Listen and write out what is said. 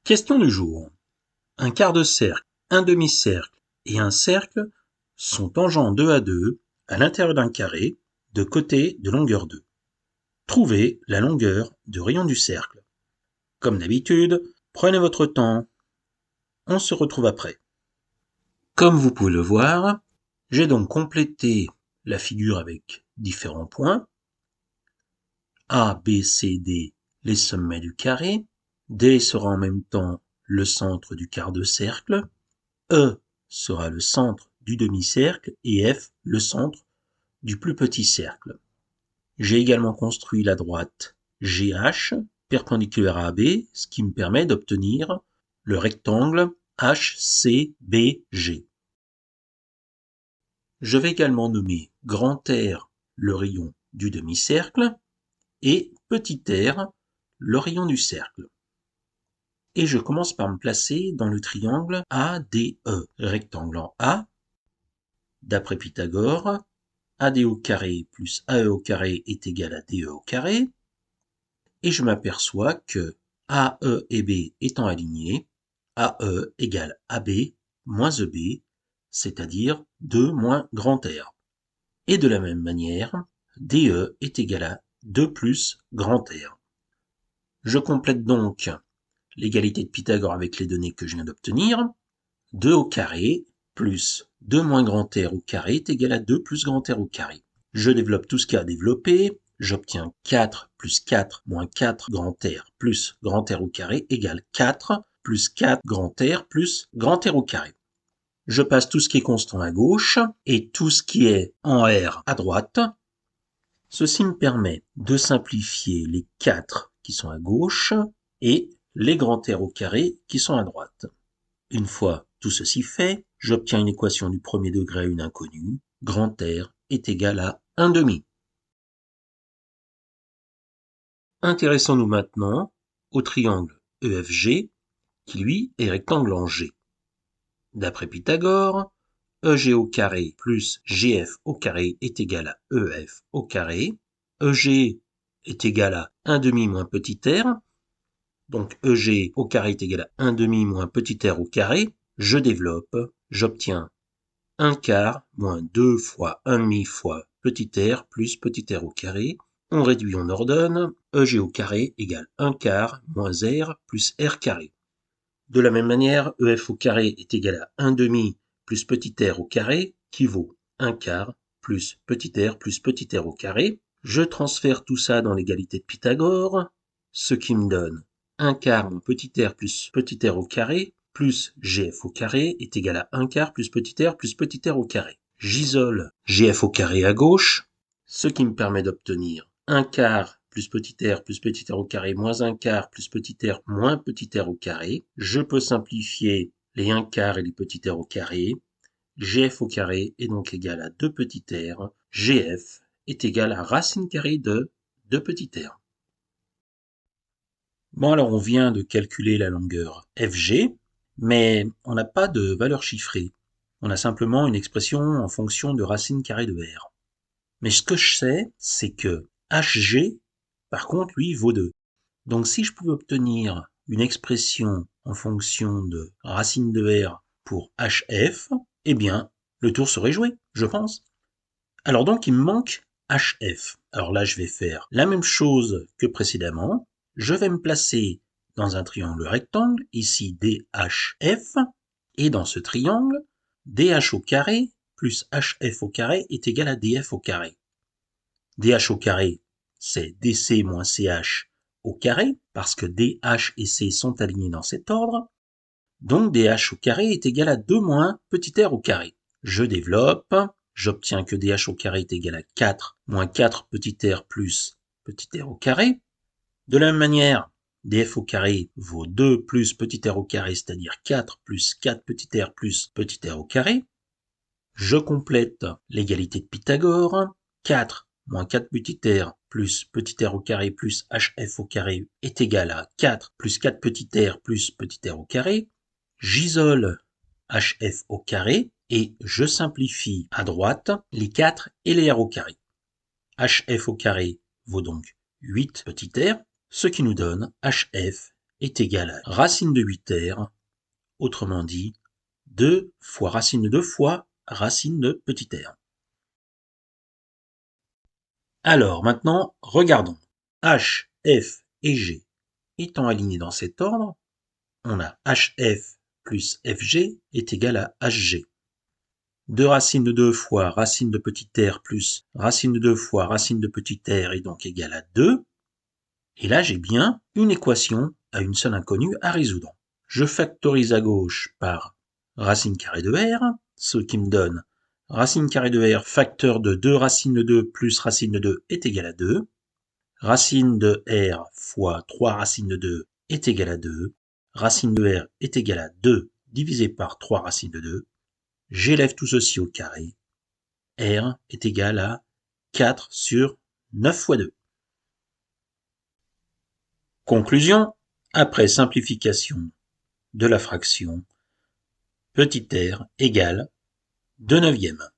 Question du jour. Un quart de cercle, un demi-cercle et un cercle sont tangents 2 à 2 à l'intérieur d'un carré de côtés de longueur 2. Trouvez la longueur de rayon du cercle. Comme d'habitude, prenez votre temps. On se retrouve après. Comme vous pouvez le voir, j'ai donc complété la figure avec différents points. A, B, C, D, les sommets du carré. D sera en même temps le centre du quart de cercle. E sera le centre du demi-cercle et F le centre du plus petit cercle. J'ai également construit la droite GH perpendiculaire à AB, ce qui me permet d'obtenir le rectangle HCBG. Je vais également nommer grand R le rayon du demi-cercle et petit r le rayon du cercle. Et je commence par me placer dans le triangle ADE, rectangle en A. D'après Pythagore, AD au carré plus AE au carré est égal à DE au carré. Et je m'aperçois que AE et B étant alignés, AE égale AB moins EB, c'est-à-dire 2 moins grand R. Et de la même manière, DE est égal à 2 plus grand R. Je complète donc l'égalité de Pythagore avec les données que je viens d'obtenir. 2 au carré plus 2 moins grand R au carré est égal à 2 plus grand R au carré. Je développe tout ce qu'il y a à développer. J'obtiens 4 plus 4 moins 4 grand R plus grand R au carré égale 4 plus 4 grand R plus grand R au carré. Je passe tout ce qui est constant à gauche et tout ce qui est en R à droite. Ceci me permet de simplifier les 4 qui sont à gauche et les grands R au carré qui sont à droite. Une fois tout ceci fait, j'obtiens une équation du premier degré à une inconnue. Grand R est égal à 1 demi. Intéressons-nous maintenant au triangle EFG, qui lui est rectangle en G. D'après Pythagore, EG au carré plus GF au carré est égal à EF au carré. EG est égal à 1 demi moins petit r. Donc EG au carré est égal à 1 demi moins petit r au carré. Je développe, j'obtiens 1 quart moins 2 fois 1 demi fois petit r plus petit r au carré. On réduit, on ordonne. EG au carré égale 1 quart moins r plus r carré. De la même manière, EF au carré est égal à 1 demi plus petit r au carré, qui vaut 1 quart plus petit r au carré. Je transfère tout ça dans l'égalité de Pythagore, ce qui me donne 1 quart moins petit r plus petit r au carré, plus GF au carré est égal à 1 quart plus petit r au carré. J'isole GF au carré à gauche, ce qui me permet d'obtenir 1 quart plus petit r au carré moins 1 quart plus petit r moins petit r au carré. Je peux simplifier les 1 quart et les petits r au carré. GF au carré est donc égal à 2 petit r. GF est égal à racine carrée de 2 petit r. Bon, alors on vient de calculer la longueur FG, mais on n'a pas de valeur chiffrée. On a simplement une expression en fonction de racine carrée de R. Mais ce que je sais, c'est que HG, par contre, lui, vaut 2. Donc si je pouvais obtenir une expression en fonction de racine de R pour HF, eh bien, le tour serait joué, je pense. Alors donc, il me manque HF. Alors là, je vais faire la même chose que précédemment. Je vais me placer dans un triangle rectangle, ici DHF, et dans ce triangle, DH au carré plus HF au carré est égal à DF au carré. DH au carré, c'est DC moins CH au carré, parce que DH et C sont alignés dans cet ordre. Donc DH au carré est égal à 2 moins petit r au carré. Je développe, j'obtiens que DH au carré est égal à 4 moins 4 petit r plus petit r au carré. De la même manière, DF au carré vaut 2 plus petit r au carré, c'est-à-dire 4 plus 4 petit r plus petit r au carré. Je complète l'égalité de Pythagore. 4 moins 4 petit r plus petit r au carré plus hf au carré est égal à 4 plus 4 petit r plus petit r au carré. J'isole hf au carré et je simplifie à droite les 4 et les r au carré. Hf au carré vaut donc 8 petit r, ce qui nous donne hf est égal à racine de 8r, autrement dit, 2 fois racine de 2 fois racine de petit r. Alors maintenant, regardons. H, F et G étant alignés dans cet ordre, on a HF plus FG est égal à HG. 2 racines de 2 fois racine de petit r plus racine de 2 fois racine de petit r est donc égal à 2. Et là, j'ai bien une équation à une seule inconnue à résoudre. Je factorise à gauche par racine carrée de r, ce qui me donne racine carrée de r facteur de 2 racine de 2 plus racine de 2 est égal à 2. Racine de r fois 3 racine de 2 est égal à 2. Racine de r est égal à 2 divisé par 3 racine de 2. J'élève tout ceci au carré. R est égal à 4 sur 9 fois 2. Conclusion, après simplification de la fraction, petit r égale 2/9.